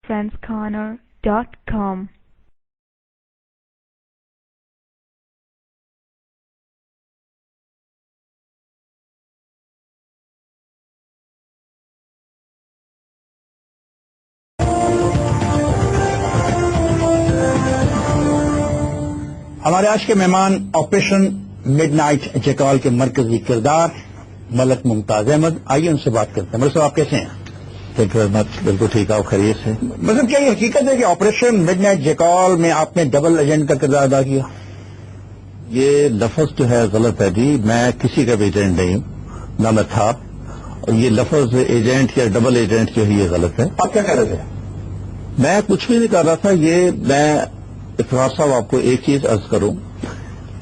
fanscorner.com ہمارے آج کے مہمان آپریشن مڈ نائٹ جیکال کے مرکزی کردار ملک ممتاز احمد. آئیے ان سے بات کرتے ہیں. ملک صاحب آپ کیسے ہیں؟ Thank you very much. بالکل ٹھیک. آپ خیریت سے؟ مطلب کیا یہ حقیقت ہے کہ آپریشن مڈ نائٹ جیکال میں آپ نے ڈبل ایجنٹ کا کردار ادا کیا؟ یہ لفظ جو ہے غلط ہے جی. میں کسی کا بھی ایجنٹ نہیں ہوں، نہ میں تھا. اور یہ لفظ ایجنٹ یا ڈبل ایجنٹ جو ہے یہ غلط ہے. آپ کیا کہہ رہے تھے؟ میں کچھ بھی نہیں کر رہا تھا. یہ میں افراد صاحب آپ کو ایک چیز عرض کروں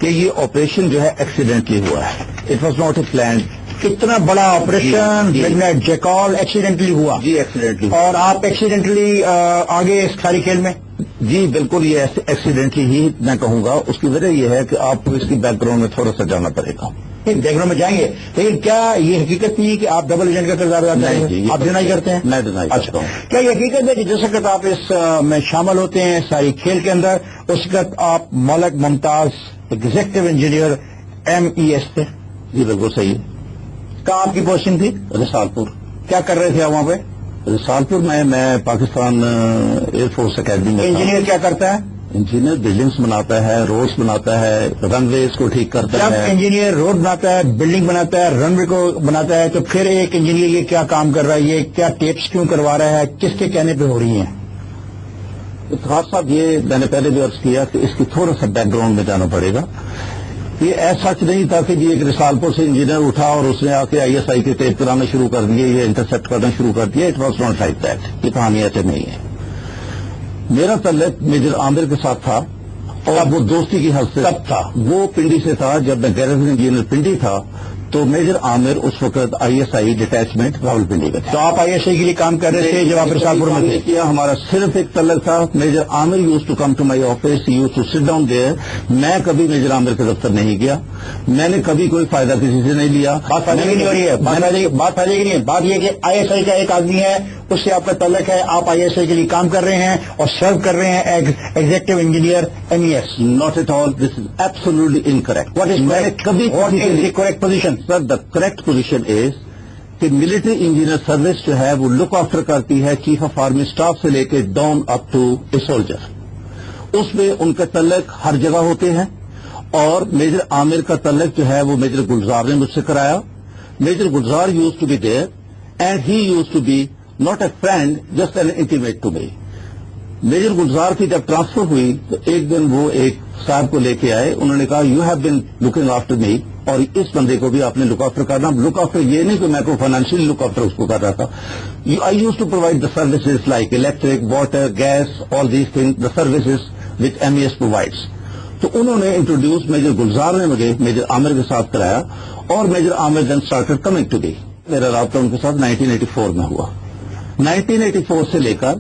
کہ یہ آپریشن جو ہے ایکسیڈنٹلی ہوا ہے. It was not a plan. کتنا بڑا آپریشن جی. مڈ نائٹ جیکال ایکسیڈنٹلی ہوا؟ جی ایکسیڈنٹلی. اور آپ ایکسیڈنٹلی آگے اس ساری کھیل میں؟ جی بالکل یہ ایکسیڈنٹلی ہی میں کہوں گا. اس کی وجہ یہ ہے کہ آپ کو اس کی بیک گراؤنڈ میں تھوڑا سا جانا پڑے گا. دیکھنے میں جائیں گے، لیکن کیا یہ حقیقت نہیں کہ آپ ڈبل ایجنٹ کا کردار ادا کریں گے؟ آپ ڈینائی کرتے ہیں؟ میں ڈینائی کرتا ہوں. کیا یہ حقیقت ہے کہ جس وقت آپ اس میں شامل ہوتے ہیں ساری کھیل کے اندر، اس وقت آپ ملک ممتاز ایگزیکٹو انجینئر MES تھے؟ جی بالکل صحیح. کہاں آپ کی پوسٹنگ تھی؟ رسالپور. کیا کر رہے تھے آپ وہاں پہ؟ رسالپور میں پاکستان ایئر فورس اکیڈمی میں. انجینئر کیا کرتا ہے؟ انجینئر بلڈنگس بناتا ہے، روڈس بناتا ہے، رن ویز کو ٹھیک کرتا جب ہے. انجینئر روڈ بناتا ہے، بلڈنگ بناتا ہے، رن وے کو بناتا ہے، تو پھر ایک انجینئر یہ کیا کام کر رہا ہے؟ یہ کیا ٹیپس کیوں کروا رہا ہے؟ کس کے کہنے پہ ہو رہی ہیں؟ خاص صاحب یہ میں نے پہلے بھی عرض کیا کہ اس کی تھوڑا سا بیک گراؤنڈ میں جانا پڑے گا. یہ ایسا سچ نہیں تھا کہ جی ایک رسالپور سے انجینئر اٹھا اور اس نے آ کے ISI کے ٹیپ کرانا شروع کر دیے، یہ انٹرسپٹ کرنا شروع کر دیا. It was not like that. یہ کہانی ایسے نہیں ہے. میرا تعلق میجر عامر کے ساتھ تھا اور وہ دوستی کی حد سے کب تھا؟ وہ پنڈی سے تھا. جب میں گیریجن انجینئر پنڈی تھا تو میجر عامر اس وقت ISI ڈٹیچمنٹ راول پنڈی کا تھا. تو آپ ISI کے لیے کام کر رہے تھے جب آپ رسالپور میں تھے؟ کیا ہمارا صرف ایک تعلق تھا. Major Aamir used to come to my office, used to sit down there. میں کبھی میجر عامر کے دفتر نہیں گیا. میں نے کبھی کوئی فائدہ کسی سے نہیں لیا. بات فائدے کی نہیں ہو رہی ہے. بات فائدے کی نہیں ہے. بات یہ کہ ISI کا ایک آدمی ہے، اس سے آپ کا تعلق ہے، آپ ISI کے لیے کام کر رہے ہیں اور سرو کر رہے ہیں executive engineer MES. Not at all. This is absolutely incorrect. What is the correct position? Sir the correct position is کہ ملٹری انجینئر سروس جو ہے وہ لک آفٹر کرتی ہے چیف آف آرمی اسٹاف سے لے کے down up to a soldier. اس میں ان کا تعلق ہر جگہ ہوتے ہیں. اور میجر عامر کا تعلق جو ہے وہ میجر گلزار نے مجھ سے کرایا. Major Gulzar used to be there and he used to be not a friend just an intimate to me. Major Gulzar کی جب ٹرانسفر ہوئی تو ایک دن وہ ایک صاحب کو لے کے آئے. انہوں نے کہا you have been looking after me, اور اس بندے کو بھی آپ نے لک آفٹر کرنا. لک آفٹر یہ نہیں کہ میں کو فائنینشیلی لک آفٹر اس کو کر رہا تھا. I used to provide the services like electric, water, gas, all these thing, the services which MES provides. تو انہوں نے انٹروڈیوس میجر گلزار نے مجھے میجر عامر کے ساتھ کرایا اور major Aamir then started coming to me. میرا رابطہ ان کے ساتھ 1984 میں ہوا. 1984 سے لے کر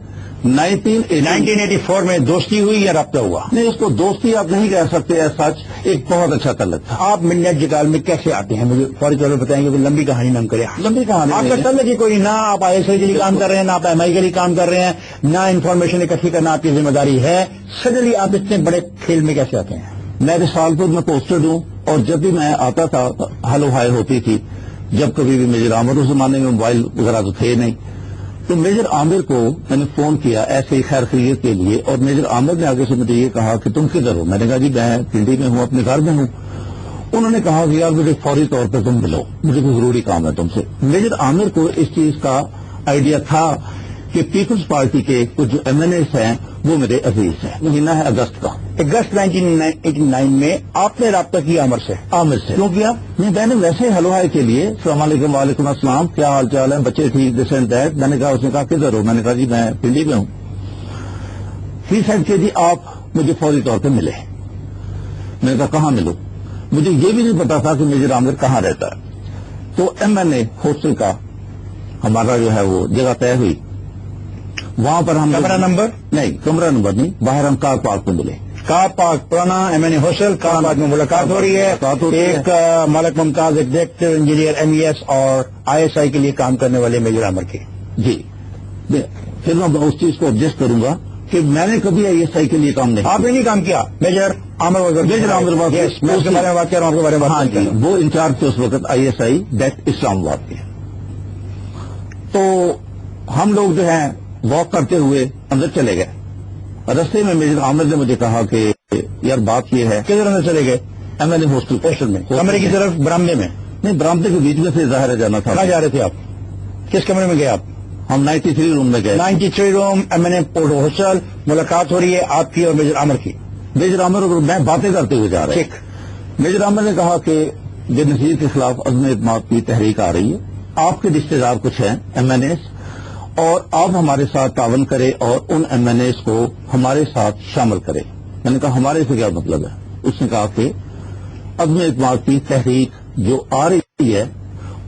1984 میں دوستی ہوئی یا رابطہ ہوا؟ نہیں، اس کو دوستی آپ نہیں کہہ سکتے. سچ ایک بہت اچھا تعلق تھا. آپ مڈ نائٹ جیکال میں کیسے آتے ہیں؟ مجھے فوری طور پر بتائیں گے. وہ لمبی کہانی نہ کرے. لمبی کہانی آپ کا تعلق ہی کوئی نہ آپ ISI کے لیے کام کر رہے ہیں، نہ آپ MI کے لیے کام کر رہے ہیں، نہ انفارمیشن اکٹھی کرنا آپ کی ذمہ داری ہے. سڈنلی آپ اتنے بڑے کھیل میں کیسے آتے ہیں؟ میں رسالپور میں پوسٹڈ ہوں اور جب بھی میں آتا تھا ہلو ہائے ہوتی تھی. جب کبھی بھی میجر عامر، اس زمانے میں موبائل وغیرہ تو تھے نہیں، تو میجر عامر کو میں نے فون کیا ایسے ہی خیر خیریت کے لیے. اور میجر عامر نے آگے سے مجھے یہ کہا کہ تم کدھر ہو؟ میں نے کہا جی میں پنڈی میں ہوں، اپنے گھر میں ہوں. انہوں نے کہا کہ یار مجھے فوری طور پہ تم ملو، مجھے کوئی ضروری کام ہے تم سے. میجر عامر کو اس چیز کا آئیڈیا تھا کہ پیپلز پارٹی کے کچھ جو MNAs ہیں وہ میرے عزیز ہیں. مہینہ ہے اگست کا. اگست 1989 میں آپ نے رابطہ کیا عامر سے؟ عامر سے. کیوں کیا؟ نہیں، میں نے ویسے ہلو ہائے کے لیے السلام علیکم، وعلیکم السلام، کیا حال چال ہے، بچے ٹھیک، دس اینڈ دیٹ. میں نے کہا، اس نے کہا کدھر ہو؟ میں نے کہا جی میں پنڈی میں ہوں. ہی سیڈ کہ جی آپ مجھے فوری طور پہ ملے. میں نے کہا کہاں ملوں؟ مجھے یہ بھی نہیں پتا تھا کہ میجر عامر کہاں رہتا ہے. تو MNA ہاسٹل کا ہمارا جو ہے وہ جگہ طے ہوئی. وہاں پر ہم کمرہ نمبر نہیں، کمرہ نمبر نہیں، باہر ہم کار پارک میں ملے. کار پارک پرانا MNA ہاسٹل کار پارک میں ملاقات ہو رہی ہے. ایک ملک ممتاز ایگزیکٹو انجینئر MES اور ISI کے لیے کام کرنے والے میجر عامر کی. جی پھر میں اس چیز کو ایڈجسٹ کروں گا کہ میں نے کبھی آئی ایس آئی کے لیے کام نہیں آپ نے نہیں کام کیا. میجر عامر وزیر، میجر عامر وزیر، Yes، میں اس کے بارے میں بات کر رہا ہوں، آپ کے بارے میں ہاں بات کر جی، رہا ہوں. وہ انچارج تھے اس وقت I S I that Islam آباد کے. تو ہم لوگ جو ہیں واک کرتے ہوئے اندر چلے گئے. رستے میں میجر عامر نے مجھے کہا کہ یار بات یہ ہے، کدھر اندر چلے گئے؟ ایم ایل اے ہاسٹل میں کمرے کی طرف، برامدے میں؟ نہیں، برامدے کے بیچ میں سے ظاہر ہے جانا تھا. کہاں جا رہے تھے آپ؟ کس کمرے میں گئے آپ؟ ہم 93 روم میں گئے. 93 روم M&A پورٹ ہاسٹل. ملاقات ہو رہی ہے آپ کی اور میجر عامر کی. میجر عامر اور میں باتیں کرتے ہوئے جا رہے ہیں. ٹھیک. میجر عامر نے کہا کہ بے نظیر کے خلاف عزم اعتماد کی تحریک آ رہی ہے، آپ کے رشتے دار کچھ ہیں ایم این ایس، اور آپ ہمارے ساتھ تعاون کریں اور ان ایم این ایس کو ہمارے ساتھ شامل کریں. میں نے کہا ہمارے سے کیا مطلب ہے؟ اس نے کہا کہ عزم اعتماد کی تحریک جو آ رہی ہے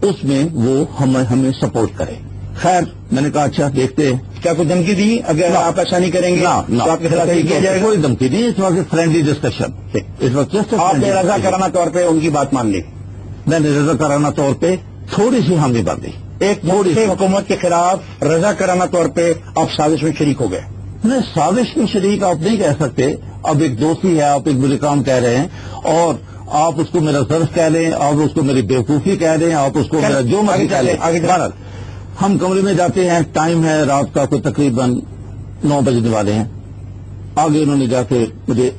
اس میں وہ ہمیں سپورٹ کرے. خیر میں نے کہا اچھا دیکھتے ہیں. کیا کوئی دھمکی دی اگر آپ ایسا نہیں کریں گے تو آپ کے خلاف کیا جائے گا؟ کوئی دھمکی نہیں، اس وقت فرینڈلی ڈسکشن. اس وقت آپ نے رضا کرانہ طور پہ ان کی بات مان لی؟ میں نے رضا کرانہ طور پہ تھوڑی سی حامی باندھی. ایک تھوڑی سی حکومت کے خلاف رضا کرانہ طور پہ آپ سازش میں شریک ہو گئے. نہیں، سازش میں شریک آپ نہیں کہہ سکتے. اب ایک دوستی ہے، آپ ایک برے کام کہہ رہے ہیں اور آپ اس کو میرا ظرف کہہ لیں، آپ اس کو میری بیوقوفی کہہ لیں، آپ اس کو میرا جو مرضی کہہ لیں. بہرحال ہم کمرے میں جاتے ہیں، ٹائم ہے رات کا کوئی تقریباً 9 بجنے والے ہیں. آگے انہوں نے جا کے مجھے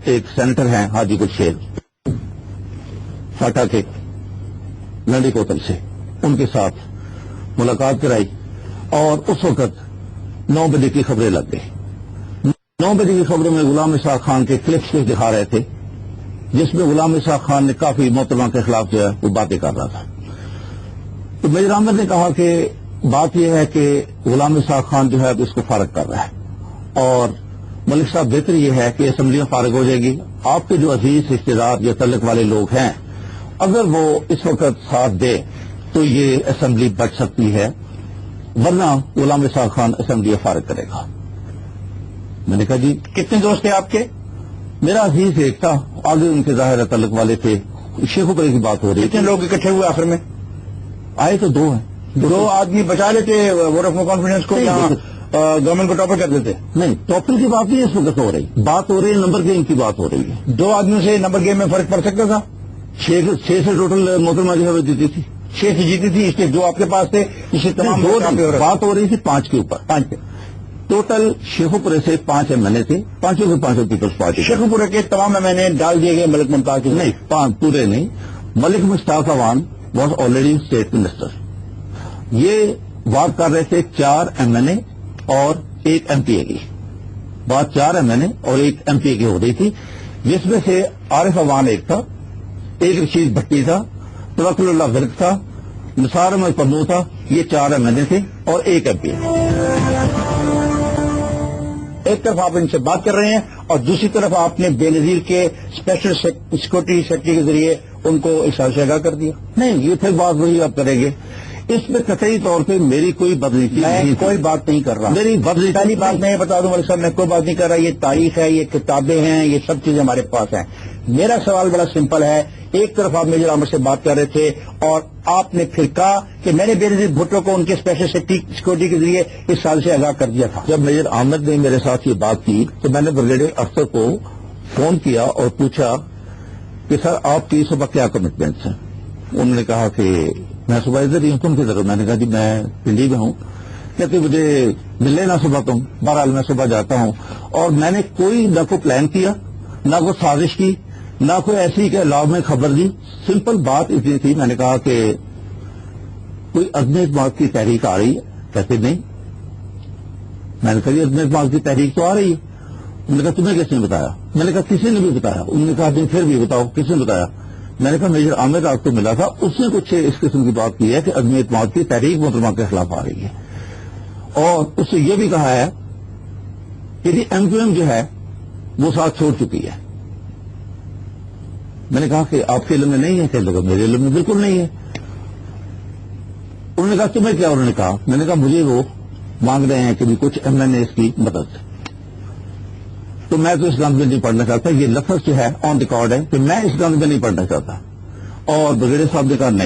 ایک سینیٹر ہیں حاجی گل شیر فاٹا کے لنڈی کوتل سے، ان کے ساتھ ملاقات کرائی اور اس وقت 9 بجے کی خبریں لگ گئی. 9 بجے کی خبروں میں غلام اسحاق خان کے کلپس کو دکھا رہے تھے جس میں غلام اسحاق خان نے کافی محترمہ کے خلاف جو ہے وہ باتیں کر رہا تھا. تو میجر عامر نے کہا کہ بات یہ ہے کہ غلام اسحاق خان جو ہے اس کو فارغ کر رہا ہے اور ملک صاحب بہتر یہ ہے کہ اسمبلیاں فارغ ہو جائے گی. آپ کے جو عزیز رشتے دار یا تعلق والے لوگ ہیں اگر وہ اس وقت ساتھ دے تو یہ اسمبلی بچ سکتی ہے، ورنہ غلام اسحاق خان اسمبلی فارغ کرے گا. میں نے کہا جی. کتنے دوست تھے آپ کے؟ میرا عزیز ایک تھا، آگے ان کے ظاہر تعلق والے تھے. شیخو پر کی بات ہو رہی کتنے لوگ اکٹھے ہوئے آخر میں؟ آئے تو 2 ہیں. 2 آدمی بچا لیتے ووٹ آف نو کانفیڈنس کو، گورنمنٹ کو ٹاپر کر دیتے؟ نہیں، ٹاپر کی بات نہیں اس وقت ہو رہی، بات ہو رہی ہے نمبر گیم کی بات ہو رہی ہے. 2 آدمیوں سے نمبر گیم میں فرق پڑ سکتا تھا؟ 6 سے ٹوٹل محترمہ جو ہے جیتی تھی. 6 سے جیتی تھی، اس کے 2 آپ کے پاس تھے، اس سے تمام بات ہو رہی تھی 5 کے اوپر. 5 پہ ٹوٹل شیخو پورے سے 5 ایم این اے تھے، 5 کے 5 پیپلز پارٹی. شیخو پورے کے تمام میں ڈال دیے گئے ملک ممتاز کے. نہیں، 5 پورے نہیں. Malik Mushtaq Awan was already state minister. یہ بات کر رہے تھے 4 ایم این اے اور 1 ایم پی اے کی. بات 4 ایم این اے اور 1 ایم پی اے کی ہو رہی تھی، جس میں سے عارف اوان ایک تھا، ایک رشید بھٹی تھا، توکل اللہ ورک تھا، نثار احمد پنو تھا. یہ 4 ایم این اے تھے اور 1 ایم پی اے. ایک طرف آپ ان سے بات کر رہے ہیں اور دوسری طرف آپ نے بے نظیر کے اسپیشل سیکورٹی سیکرٹری کے ذریعے ان کو احساس آگاہ کر دیا. نہیں، یہ پھر بات وہی آپ کریں گے. اس میں قطعی طور پہ میری کوئی بدنیتی نہیں، کوئی بات نہیں کر رہا. میری بدنیتی پہلی بات میں یہ بتا دوں ملک صاحب، میں کوئی بات نہیں کر رہا. یہ تاریخ ہے، یہ کتابیں ہیں، یہ سب چیزیں ہمارے پاس ہیں. میرا سوال بڑا سمپل ہے. ایک طرف آپ میجر عامر سے بات کر رہے تھے اور آپ نے پھر کہا کہ میں نے بے نظیر بھٹو کو ان کے اسپیشل سیکورٹی کے ذریعے اس سال سے آگاہ کر دیا تھا. جب میجر عامر نے میرے ساتھ یہ بات کی تو میں نے بریگیڈیئر افسر کو فون کیا اور پوچھا کہ سر آپ کی صبح کیا کمٹمنٹس ہیں. انہوں نے کہا کہ میں صبح ادھر ہی ہوں، تم کدھر ہو؟ میں نے کہا جی میں پنڈی میں ہوں. کہتے مجھے ملے نہ صبح تم. بہرحال میں صبح جاتا ہوں اور میں نے کوئی نہ کوئی پلان کیا، نہ کوئی سازش کی، نہ کوئی ایسی کہ لاؤ میں خبر دی. سمپل بات اتنی تھی. میں نے کہا کہ کوئی عزم اعتماد کی تحریک آ رہی ہے؟ کہتے نہیں. میں نے کہا یہ عزم اعتماد کی تحریک تو آ رہی ہے. انہوں نے کہا تمہیں کس نے بتایا؟ میں نے کہا کسی نے بھی بتایا. انہوں نے کہا پھر بھی بتاؤ کس نے بتایا؟ میں نے کہا میجر عامر رات کو ملا تھا، اس نے کچھ اس قسم کی بات کی ہے کہ عزم اعتماد کی تحریک محترمہ کے خلاف آ رہی ہے. اور اس سے یہ بھی کہا ہے کہ ایم کیو ایم جو ہے وہ ساتھ چھوڑ چکی ہے. میں نے کہا کہ آپ کے علم میں نہیں ہے؟ کہ لگا میرے علم میں بالکل نہیں ہے. انہوں نے کہا تمہیں کیا؟ انہوں نے کہا. میں نے کہا مجھے وہ مانگ رہے ہیں کہ بھی کچھ ایم این اے کی مدد. تو میں تو اس گند میں نہیں پڑھنا چاہتا. یہ لفظ جو ہے آن ریکارڈ ہے کہ میں اس گند میں نہیں پڑھنا چاہتا. اور بریگیڈیئر صاحب نے کہا نہیں.